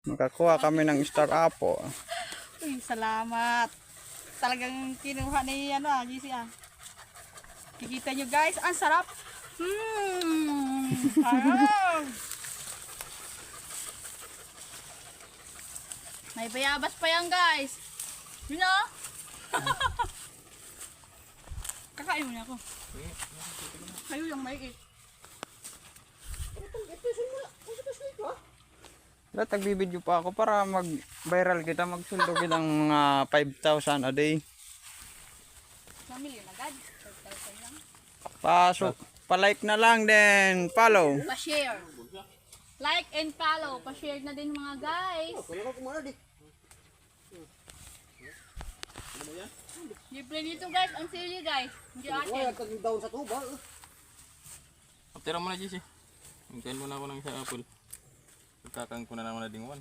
Makakuha kami ng star apple. Uy, salamat. Talagang kinuha ni GC ah. Kikita nyo guys, ang sarap. Sarap. May bayabas pa yan guys. Yun o. Kakain mo na ako. Kayo lang may Tagbibideo pa ako para mag-viral kita, magsundo kitang mga 5,000 a day. Mamili na agad. 5,000 lang. Pa-like na lang din, follow. Pa-share. Like and follow. Pa-share na din mga guys. Libre dito guys. Ang sili guys. Hindi atin. Tira mo na, JC. Hintayin mo na ako ng isang apple. Pagkakang ko na naman na dingwan.